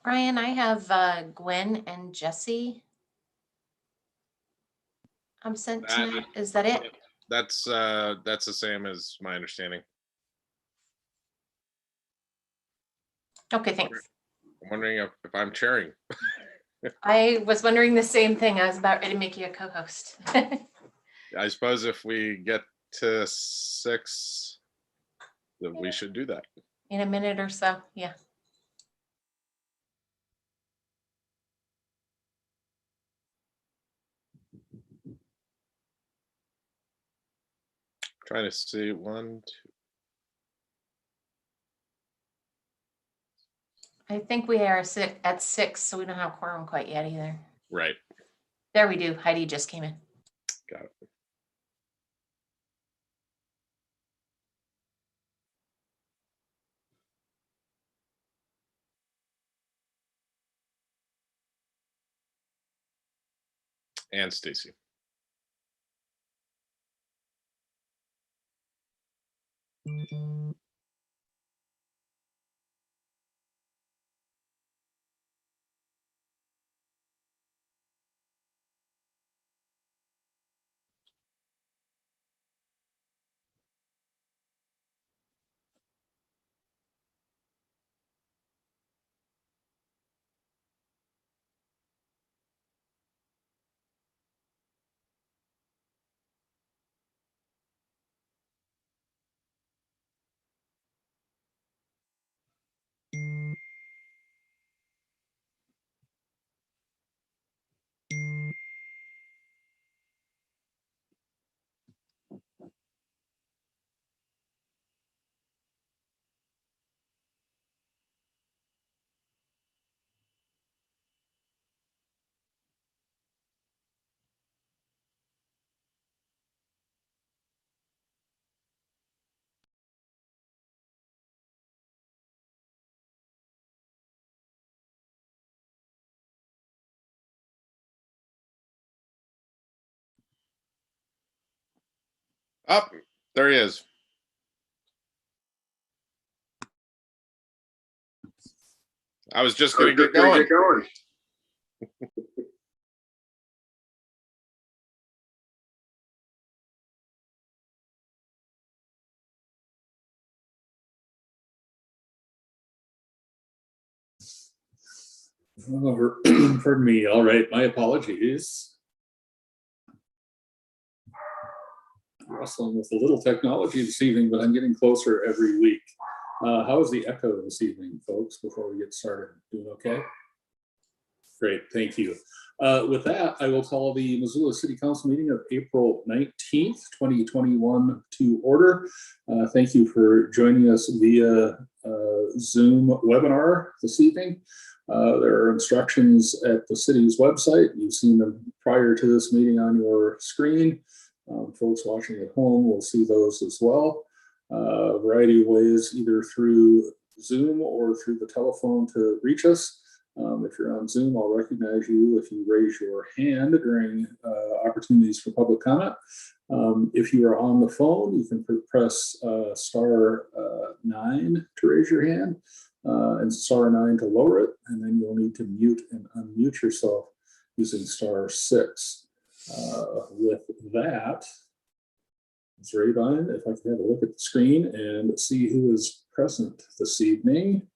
Brian, I have Gwen and Jesse. I'm sent tonight. Is that it? That's the same as my understanding. Okay, thanks. I'm wondering if I'm chairing. I was wondering the same thing. I was about ready to make you a co-host. I suppose if we get to 6, then we should do that. In a minute or so, yeah. Trying to see 1, 2. I think we are at 6, so we don't have quorum quite yet either. Right. There we do. Heidi just came in. Got it. And Stacy. Up, there he is. I was just going to get going. Pardon me. All right, my apologies. Wrestling with a little technology this evening, but I'm getting closer every week. How is the echo this evening, folks, before we get started? Doing okay? Great, thank you. With that, I will call the Missoula City Council meeting of April 19th, 2021 to order. Thank you for joining us via Zoom webinar this evening. There are instructions at the city's website. You've seen them prior to this meeting on your screen. Folks watching at home will see those as well. A variety of ways, either through Zoom or through the telephone to reach us. If you're on Zoom, I'll recognize you if you raise your hand during opportunities for public comment. If you are on the phone, you can press star 9 to raise your hand and star 9 to lower it, and then you'll need to mute and unmute yourself using star 6. With that, Ms. Rabine, if I could have a look at the screen and see who is present this evening.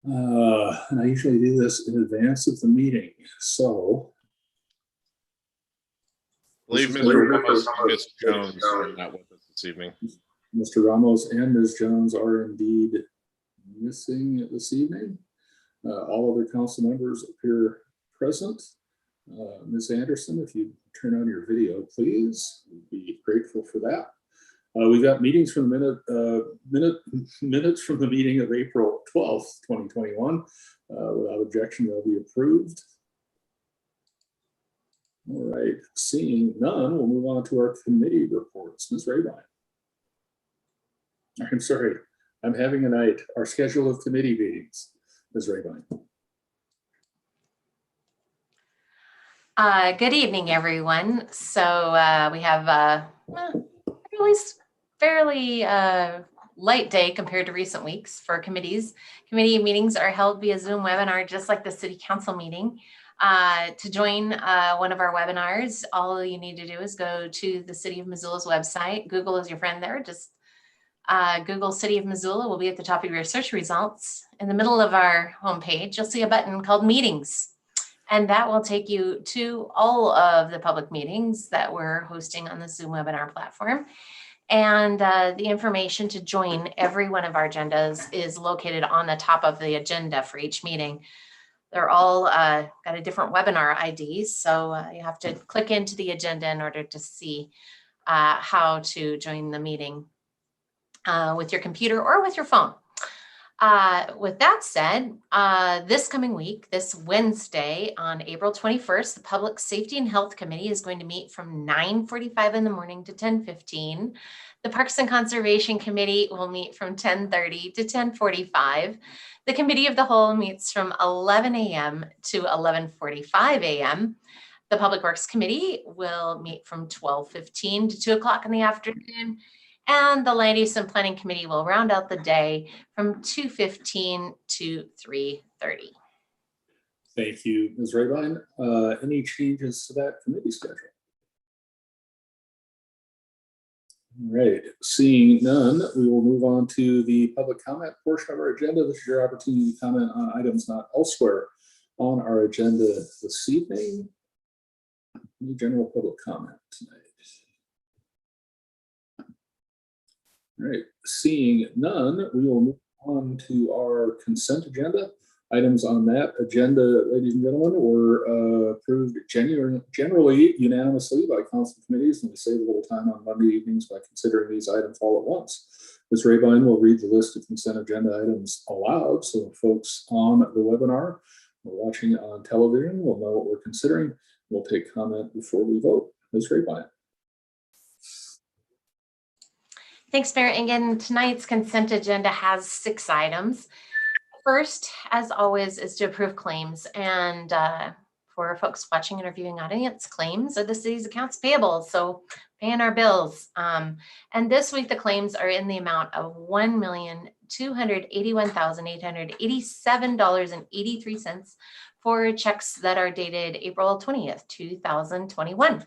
And I usually do this in advance of the meeting, so. I believe Mr. Ramos and Ms. Jones are not with us this evening. Mr. Ramos and Ms. Jones are indeed missing this evening. All other council members appear present. Ms. Anderson, if you turn on your video, please, we'd be grateful for that. We've got meetings from the minutes from the meeting of April 12th, 2021. Without objection, they'll be approved. All right, seeing none, we'll move on to our committee reports. Ms. Rabine. I'm sorry, I'm having a night. Our schedule of committee meetings. Ms. Rabine. Good evening, everyone. So we have fairly light day compared to recent weeks for committees. Committee meetings are held via Zoom webinar, just like the city council meeting. To join one of our webinars, all you need to do is go to the City of Missoula's website. Google is your friend there. Just Google City of Missoula will be at the top of your search results. In the middle of our homepage, you'll see a button called Meetings. And that will take you to all of the public meetings that we're hosting on the Zoom webinar platform. And the information to join every one of our agendas is located on the top of the agenda for each meeting. They're all got a different webinar IDs, so you have to click into the agenda in order to see how to join the meeting with your computer or with your phone. With that said, this coming week, this Wednesday on April 21st, the Public Safety and Health Committee is going to meet from 9:45 in the morning to 10:15. The Parks and Conservation Committee will meet from 10:30 to 10:45. The Committee of the Whole meets from 11 a.m. to 11:45 a.m. The Public Works Committee will meet from 12:15 to 2 o'clock in the afternoon. And the Land Use and Planning Committee will round out the day from 2:15 to 3:30. Thank you, Ms. Rabine. Any changes to that committee schedule? All right, seeing none, we will move on to the public comment portion of our agenda. This is your opportunity to comment on items not elsewhere on our agenda this evening. Any general public comment tonight? All right, seeing none, we will move on to our consent agenda. Items on that agenda, ladies and gentlemen, were approved generally unanimously by council committees, and we save a little time on Monday evenings by considering these items all at once. Ms. Rabine will read the list of consent agenda items aloud, so folks on the webinar or watching on television will know what we're considering. We'll take comment before we vote. Ms. Rabine. Thanks, Mayor. Again, tonight's consent agenda has 6 items. First, as always, is to approve claims. And for folks watching and our viewing audience, claims are the city's accounts payable, so paying our bills. And this week, the claims are in the amount of $1,281,887.83 for checks that are dated April 20th, 2021.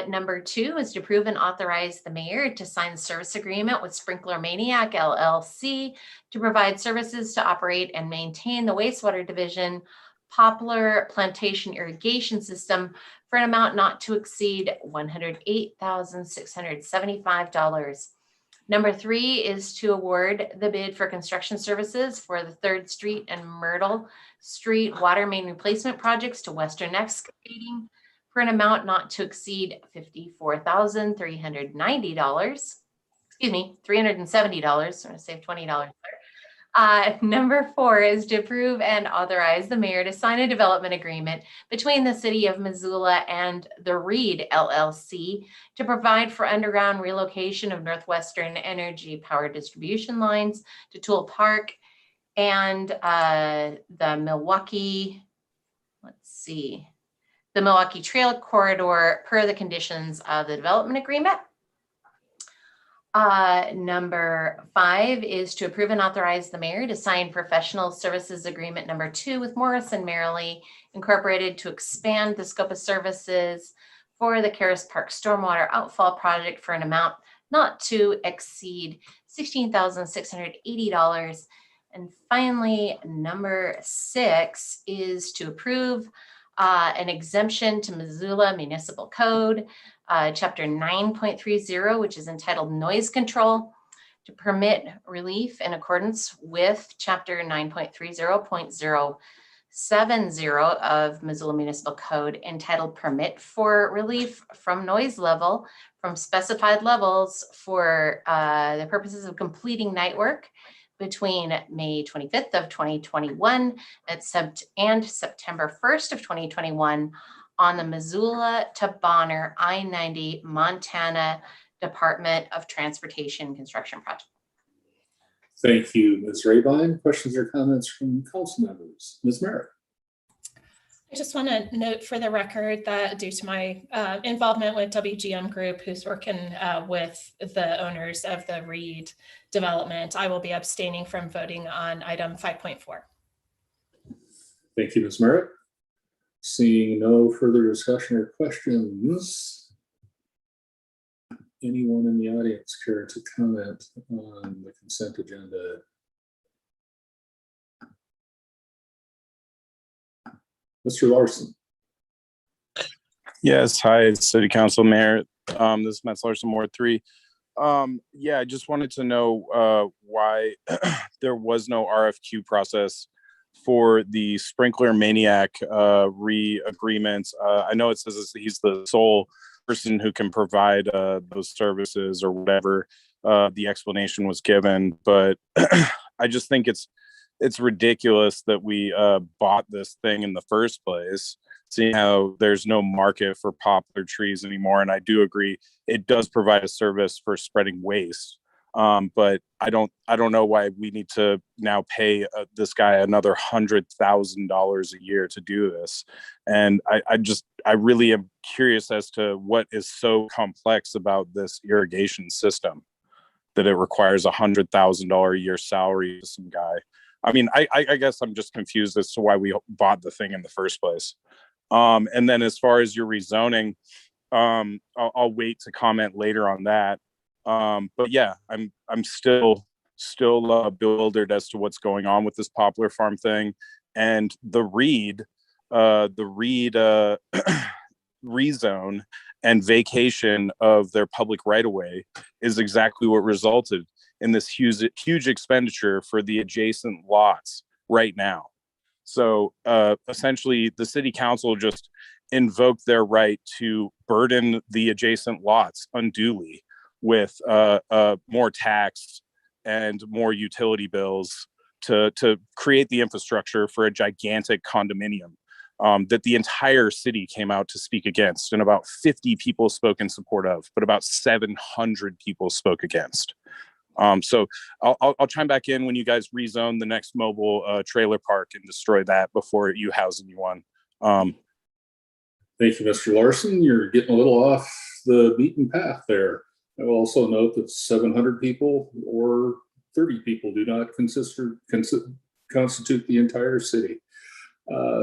Number 2 is to approve and authorize the mayor to sign the service agreement with Sprinkler Maniac LLC to provide services to operate and maintain the wastewater division Poplar Plantation irrigation system for an amount not to exceed $108,675. Number 3 is to award the bid for construction services for the 3rd Street and Myrtle Street water main replacement projects to Western Excavating for an amount not to exceed $54,390. Excuse me, $370. I'm going to save $20 there. Number 4 is to approve and authorize the mayor to sign a development agreement between the City of Missoula and the Reed LLC to provide for underground relocation of Northwestern Energy power distribution lines to Toole Park and the Milwaukee Trail Corridor per the conditions of the development agreement. Number 5 is to approve and authorize the mayor to sign professional services agreement number 2 with Morrison Merrily Incorporated to expand the scope of services for the Caras Park Stormwater Outfall Project for an amount not to exceed $16,680. And finally, number 6 is to approve an exemption to Missoula Municipal Code, Chapter 9.30, which is entitled Noise Control, to permit relief in accordance with Chapter 9.30.070 of Missoula Municipal Code, entitled Permit for Relief from Noise Level from Specified Levels for the purposes of completing night work between May 25th of 2021 and September 1st of 2021 on the Missoula to Bonner I-90 Montana Department of Transportation construction project. Thank you, Ms. Rabine. Questions or comments from council members? Ms. Merritt. I just want to note for the record that due to my involvement with WGM Group, who's working with the owners of the Reed development, I will be abstaining from voting on item 5.4. Thank you, Ms. Merritt. Seeing no further discussion or questions, anyone in the audience care to comment on the consent agenda? Mr. Larson. Yes, hi, City Council Mayor. This is Matt Larson, Ward 3. Yeah, I just wanted to know why there was no RFQ process for the Sprinkler Maniac re-agreement. I know it says he's the sole person who can provide those services or whatever the explanation was given, but I just think it's ridiculous that we bought this thing in the first place, seeing how there's no market for poplar trees anymore. And I do agree it does provide a service for spreading waste, but I don't know why we need to now pay this guy another $100,000 a year to do this. And I really am curious as to what is so complex about this irrigation system that it requires $100,000 a year salary to some guy. I mean, I guess I'm just confused as to why we bought the thing in the first place. And then as far as your rezoning, I'll wait to comment later on that. But yeah, I'm still bewildered as to what's going on with this poplar farm thing, and the Reed rezone and vacation of their public right-of-way is exactly what resulted in this huge expenditure for the adjacent lots right now. So essentially, the city council just invoked their right to burden the adjacent lots unduly with more tax and more utility bills to create the infrastructure for a gigantic condominium that the entire city came out to speak against, and about 50 people spoke in support of, but about 700 people spoke against. So I'll chime back in when you guys rezone the next mobile trailer park and destroy that before you house anyone. Thank you, Mr. Larson. You're getting a little off the beaten path there. I will also note that 700 people or 30 people do not constitute the entire city.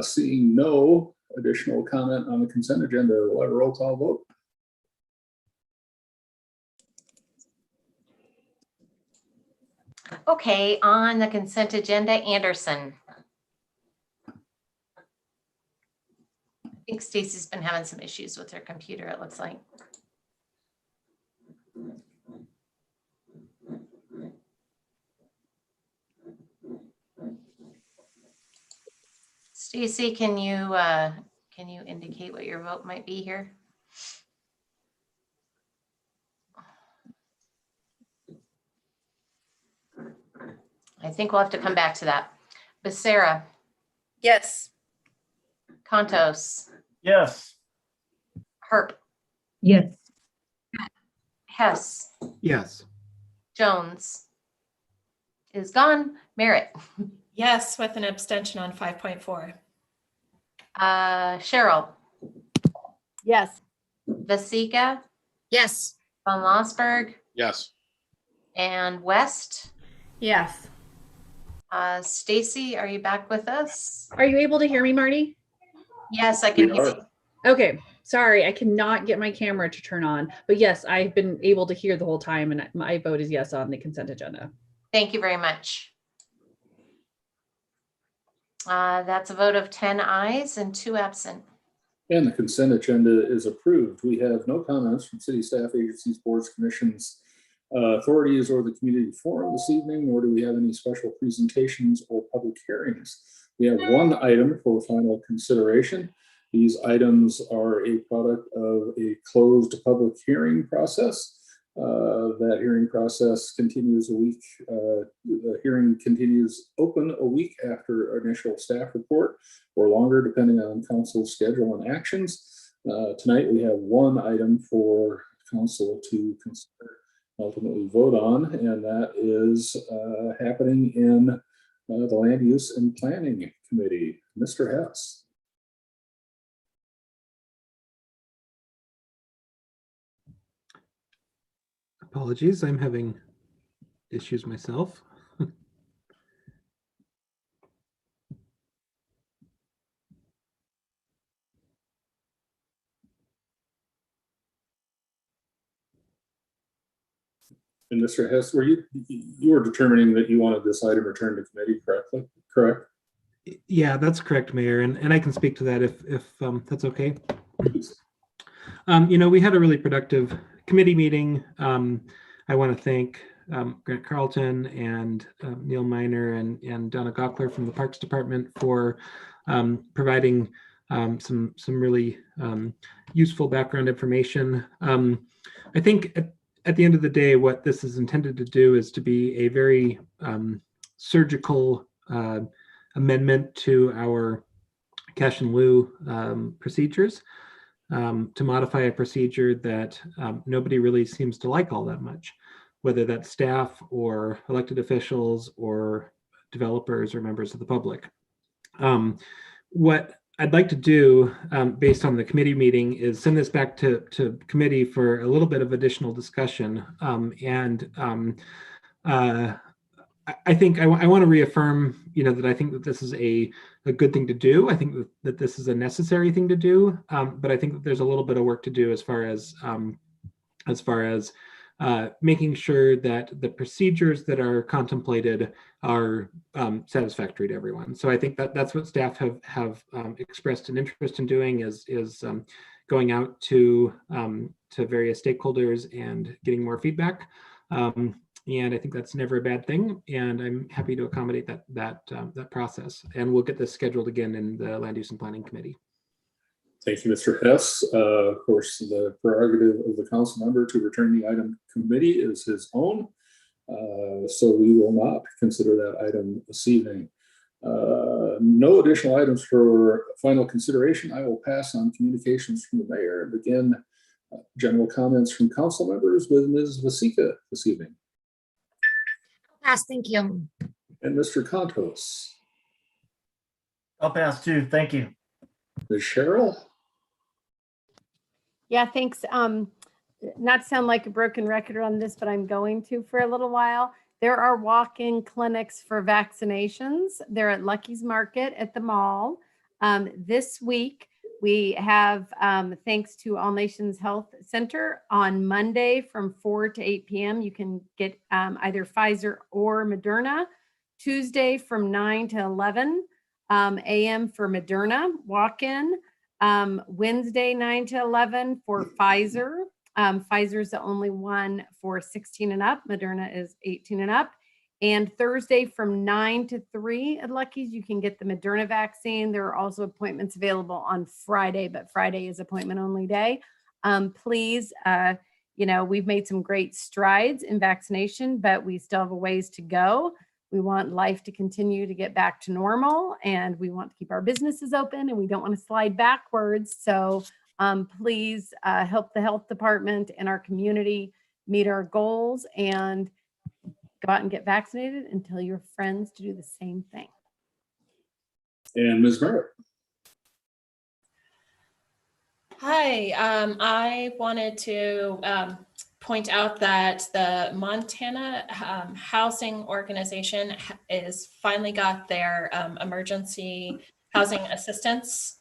Seeing no additional comment on the consent agenda, we'll have a roll call vote. Okay, on the consent agenda, Anderson. I think Stacy's been having some issues with her computer, it looks like. Stacy, can you indicate what your vote might be here? I think we'll have to come back to that. Becerra, Yes. Contos, Yes. Herb, Yes. Hess, Yes. Jones is gone. Merritt, Yes, with an abstention on 5.4. Cheryl, Yes. Vasika, Yes. Von Lossberg, Yes. and West. Yes. Stacy, are you back with us? Are you able to hear me, Marty? Yes, I can We hear are. you. Okay, sorry, I cannot get my camera to turn on, but yes, I've been able to hear the whole time, and my vote is yes on the consent agenda. Thank you very much. That's a vote of 10 ayes and 2 absent. And the consent agenda is approved. We have no comments from city staff, agencies, boards, commissions, authorities, or the community forum this evening, nor do we have any special presentations or public hearings. We have one item for final consideration. These items are a product of a closed public hearing process. That hearing process continues a week. The hearing continues open a week after initial staff report, or longer, depending on council's schedule and actions. Tonight, we have one item for council to consider, ultimately vote on, and that is happening in the Land Use and Planning Committee. Mr. Hess. Apologies, I'm having issues myself. And Mr. Hess, you were determining that you wanted this item returned to committee, correct? Yeah, that's correct, Mayor, and I can speak to that if that's okay. We had a really productive committee meeting. I want to thank Grant Carlton and Neil Miner and Donna Gockler from the Parks Department for providing some really useful background information. I think at the end of the day, what this is intended to do is to be a very surgical amendment to our cash in lieu procedures, to modify a procedure that nobody really seems to like all that much, whether that's staff or elected officials or developers or members of the public. What I'd like to do, based on the committee meeting, is send this back to committee for a little bit of additional discussion. I think I want to reaffirm, that I think that this is a good thing to do. I think that this is a necessary thing to do, but I think that there's a little bit of work to do as far as making sure that the procedures that are contemplated are satisfactory to everyone. So I think that that's what staff have expressed an interest in doing is going out to various stakeholders and getting more feedback. And I think that's never a bad thing. And I'm happy to accommodate that process. And we'll get this scheduled again in the Land Use and Planning Committee. Thank you, Mr. Hess. Of course, the prerogative of the council member to return the item to committee is his own. So we will not consider that item this evening. No additional items for final consideration. I will pass on communications from the mayor and begin general comments from council members with Ms. Vasika this evening. Pass, thank you. And Mr. Contos. I'll pass too. Thank you. Ms. Cheryl. Yeah, thanks. Not to sound like a broken record on this, but I'm going to for a little while. There are walk-in clinics for vaccinations. They're at Lucky's Market at the mall. This week, we have, thanks to All Nations Health Center, on Monday from 4 to 8 p.m. You can get either Pfizer or Moderna. Tuesday from 9 to 11 a.m. for Moderna walk-in. Wednesday 9 to 11 for Pfizer. Pfizer is the only one for 16 and up. Moderna is 18 and up. And Thursday from 9 to 3 at Lucky's, you can get the Moderna vaccine. There are also appointments available on Friday, but Friday is appointment only day. Please, we've made some great strides in vaccination, but we still have a ways to go. We want life to continue to get back to normal, and we want to keep our businesses open, and we don't want to slide backwards. So please help the health department and our community meet our goals and go out and get vaccinated and tell your friends to do the same thing. And Ms. Merritt. Hi, I wanted to point out that the Montana Housing Organization is finally got their emergency housing assistance,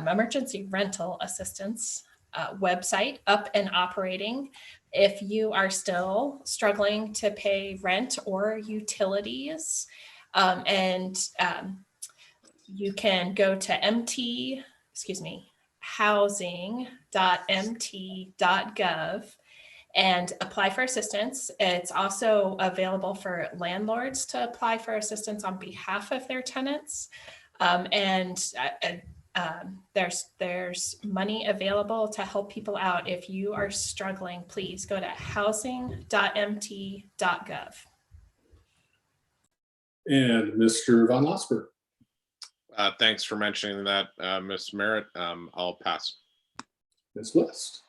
emergency rental assistance website up and operating. If you are still struggling to pay rent or utilities, you can go to housing.mt.gov and apply for assistance. It's also available for landlords to apply for assistance on behalf of their tenants. There's money available to help people out. If you are struggling, please go to housing.mt.gov. And Mr. Von Losper. Thanks for mentioning that, Ms. Merritt. I'll pass. Ms. West.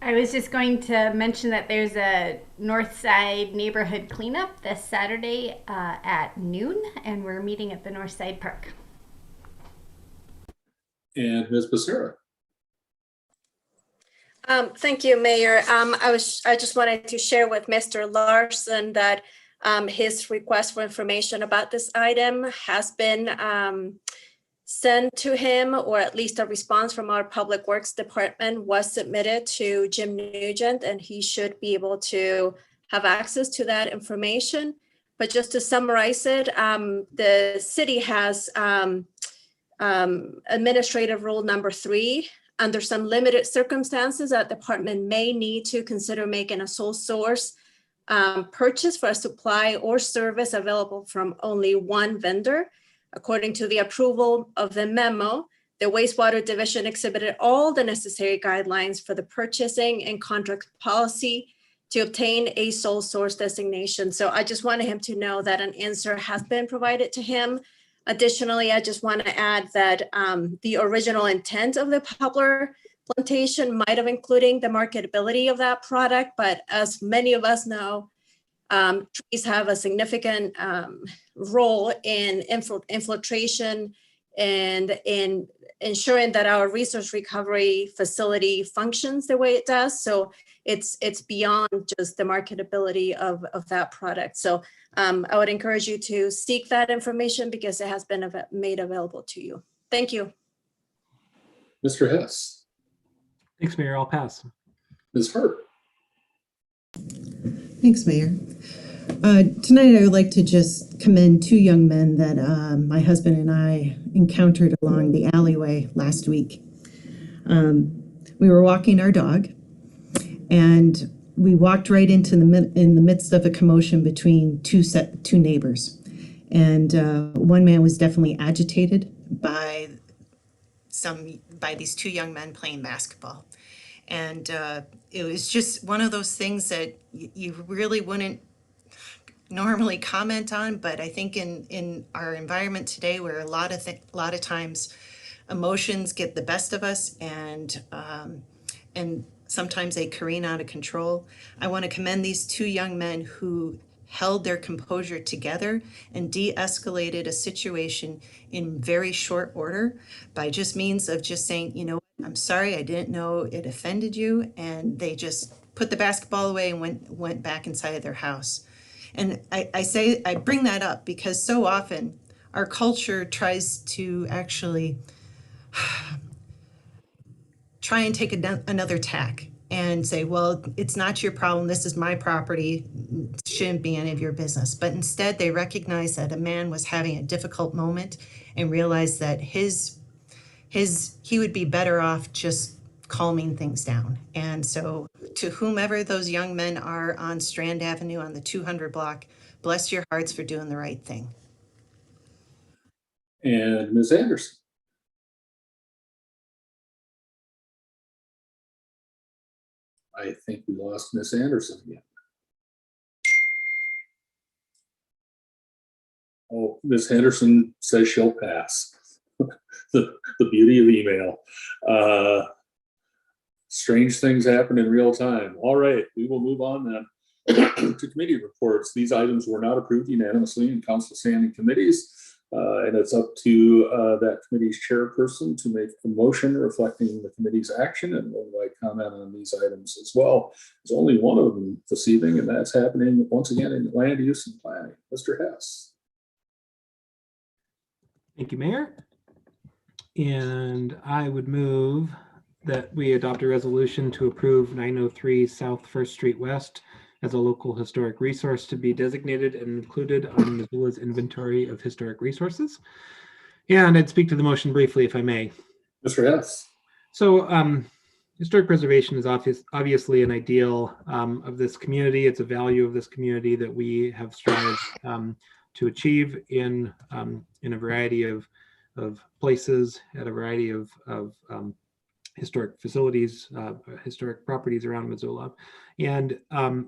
I was just going to mention that there's a Northside neighborhood cleanup this Saturday at noon, and we're meeting at the Northside Park. And Ms. Becerra. Thank you, Mayor. I just wanted to share with Mr. Larson that his request for information about this item has been sent to him, or at least a response from our Public Works Department was submitted to Jim Nugent, and he should be able to have access to that information. But just to summarize it, the city has administrative rule number 3. Under some limited circumstances, that department may need to consider making a sole source purchase for a supply or service available from only one vendor. According to the approval of the memo, the wastewater division exhibited all the necessary guidelines for the purchasing and contract policy to obtain a sole source designation. So I just wanted him to know that an answer has been provided to him. Additionally, I just want to add that the original intent of the poplar plantation might have including the marketability of that product, but as many of us know, trees have a significant role in infiltration and in ensuring that our resource recovery facility functions the way it does. So it's beyond just the marketability of that product. So I would encourage you to seek that information because it has been made available to you. Thank you. Mr. Hess. Thanks, Mayor. I'll pass. Ms. Hart. Thanks, Mayor. Tonight, I would like to just commend 2 young men that my husband and I encountered along the alleyway last week. We were walking our dog, and we walked right into in the midst of a commotion between two neighbors. And one man was definitely agitated by these 2 young men playing basketball. And it was just one of those things that you really wouldn't normally comment on, but I think in our environment today, where a lot of times emotions get the best of us, and sometimes they careen out of control. I want to commend these 2 young men who held their composure together and de-escalated a situation in very short order by just means of just saying, you know, I'm sorry, I didn't know it offended you, and they just put the basketball away and went back inside of their house. And I bring that up because so often our culture tries to actually try and take another tack and say, well, it's not your problem, this is my property, it shouldn't be any of your business. But instead they recognize that a man was having a difficult moment and realized that he would be better off just calming things down. And so to whomever those young men are on Strand Avenue on the 200 block, bless your hearts for doing the right thing. And Ms. Anderson. I think we lost Ms. Anderson again. Oh, Ms. Henderson says she'll pass. the beauty of email. Strange things happen in real time. All right, we will move on then to committee reports. These items were not approved unanimously in council standing committees, and it's up to that committee's chairperson to make a motion reflecting the committee's action, and we'll like comment on these items as well. There's only one of them this evening, and that's happening once again in land use and planning. Mr. Hess. Thank you, Mayor. And I would move that we adopt a resolution to approve 903 South First Street West as a local historic resource to be designated and included on Missoula's inventory of historic resources. And I'd speak to the motion briefly, if I may. Mr. Hess. So historic preservation is obviously an ideal of this community. It's a value of this community that we have strived to achieve in a variety of places, at a variety of historic facilities, historic properties around Missoula. And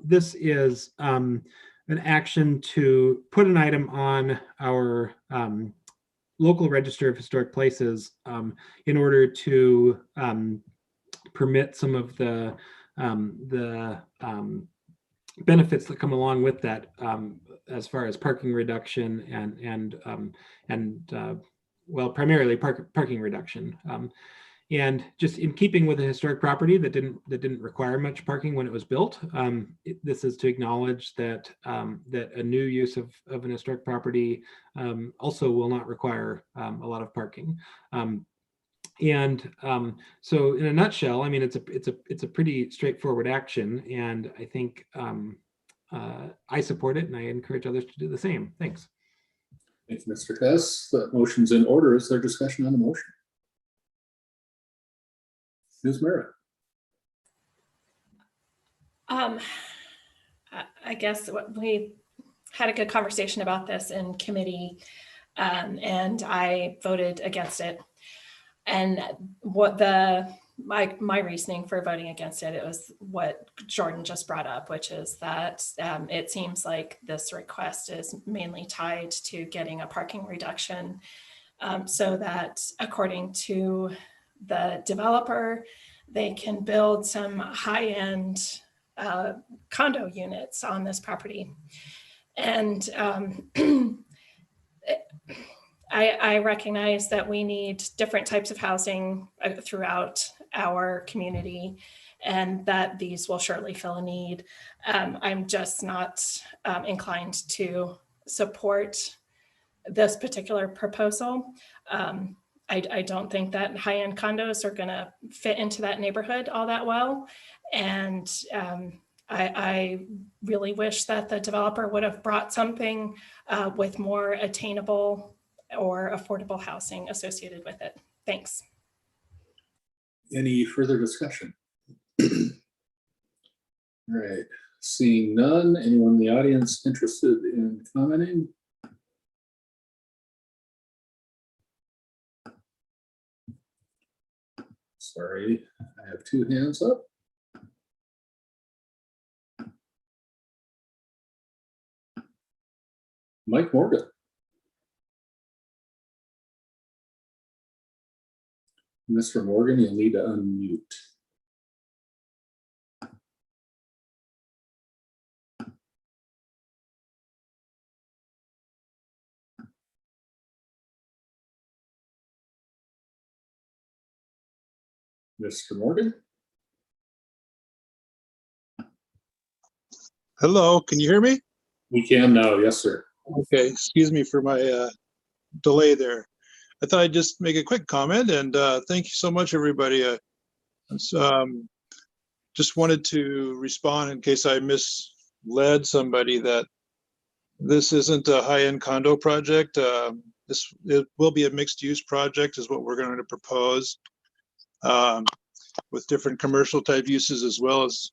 this is an action to put an item on our local register of historic places in order to permit some of the benefits that come along with that, as far as parking reduction and well, primarily parking reduction. And just in keeping with a historic property that didn't require much parking when it was built, this is to acknowledge that that a new use of an historic property also will not require a lot of parking. So in a nutshell, I mean, it's a pretty straightforward action, and I think I support it, and I encourage others to do the same. Thanks. Thank you, Mr. Hess. That motion's in order. Is there discussion on the motion? Ms. Merritt. I guess we had a good conversation about this in committee, and I voted against it. And what my reasoning for voting against it, it was what Jordan just brought up, which is that it seems like this request is mainly tied to getting a parking reduction, so that according to the developer, they can build some high-end condo units on this property. And I recognize that we need different types of housing throughout our community, and that these will surely fill a need. I'm just not inclined to support this particular proposal. I don't think that high-end condos are going to fit into that neighborhood all that well. And I really wish that the developer would have brought something with more attainable or affordable housing associated with it. Thanks. Any further discussion? All right, seeing none, anyone in the audience interested in commenting? Sorry, I have two hands up. Mike Morgan. Mr. Morgan, you'll need to unmute. Mr. Morgan? Hello, can you hear me? We can now, yes, sir. Okay, excuse me for my delay there. I thought I'd just make a quick comment, and thank you so much, everybody. Just wanted to respond in case I misled somebody that this isn't a high-end condo project. It will be a mixed-use project is what we're going to propose, with different commercial type uses as well as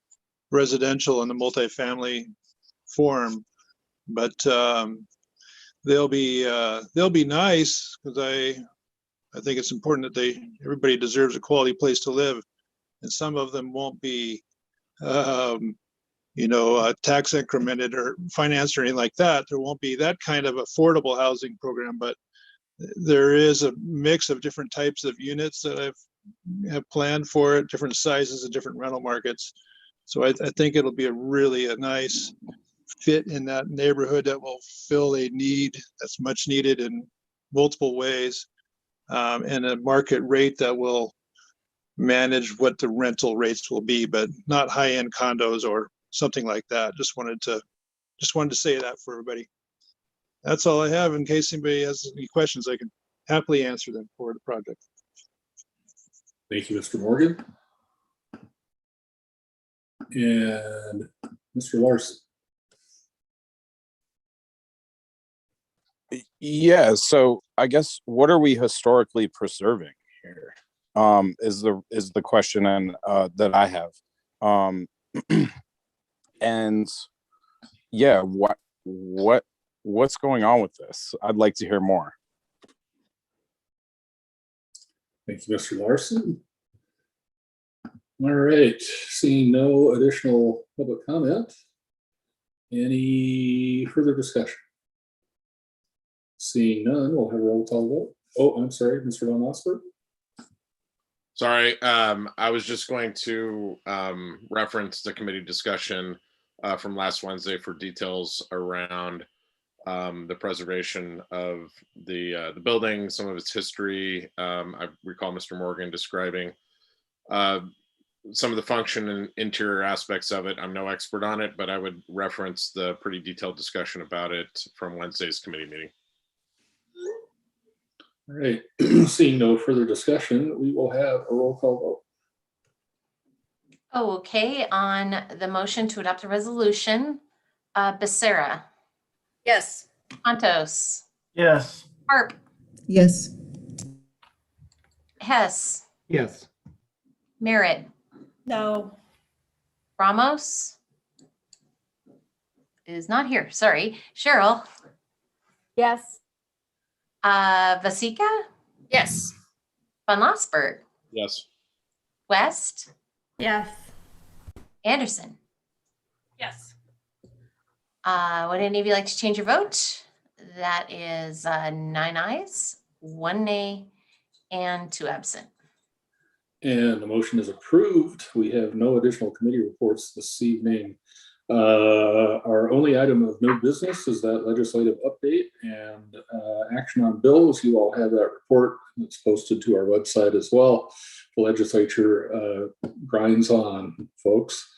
residential in the multifamily form. But they'll be nice, because I think it's important that everybody deserves a quality place to live, and some of them won't be tax incremented or financed or anything like that. There won't be that kind of affordable housing program, but there is a mix of different types of units that have planned for it, different sizes and different rental markets. So I think it'll be a nice fit in that neighborhood that will fill a need that's much needed in multiple ways, and a market rate that will manage what the rental rates will be, but not high-end condos or something like that. Just wanted to say that for everybody. That's all I have. In case anybody has any questions, I can happily answer them for the project. Thank you, Mr. Morgan. And Mr. Larson. Yeah, so I guess what are we historically preserving here? Is the question and that I have. And yeah, what's going on with this? I'd like to hear more. Thank you, Mr. Larson. All right, seeing no additional public comment, any further discussion? Seeing none, we'll have a roll call vote. Oh, I'm sorry, Mr. Van Osberg. Sorry, I was just going to reference the committee discussion from last Wednesday for details around the preservation of the building, some of its history. I recall Mr. Morgan describing some of the function and interior aspects of it. I'm no expert on it, but I would reference the pretty detailed discussion about it from Wednesday's committee meeting. All right, seeing no further discussion, we will have a roll call vote. Oh, okay. On the motion to adopt the resolution, Becerra, Yes. Contos, Yes. Harp, Yes. Hess, Yes. Merritt, No. Ramos is not here. Sorry. Cheryl, Yes. Vasika, Yes. Van Lossberg, Yes. West, Yes. Anderson. Yes. Would any of you like to change your vote? That is 9 ayes, 1 nay, and 2 absent. And the motion is approved. We have no additional committee reports this evening. Our only item of new business is that legislative update and action on bills. You all have that report. It's posted to our website as well. The legislature grinds on, folks.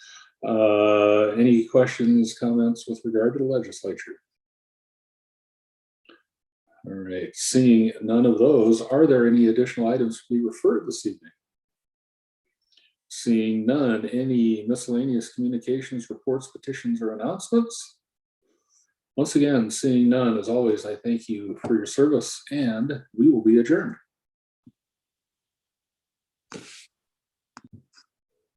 Any questions, comments with regard to the legislature? All right, seeing none of those, are there any additional items to be referred this evening? Seeing none, any miscellaneous communications, reports, petitions, or announcements? Once again, seeing none, as always, I thank you for your service, and we will be adjourned.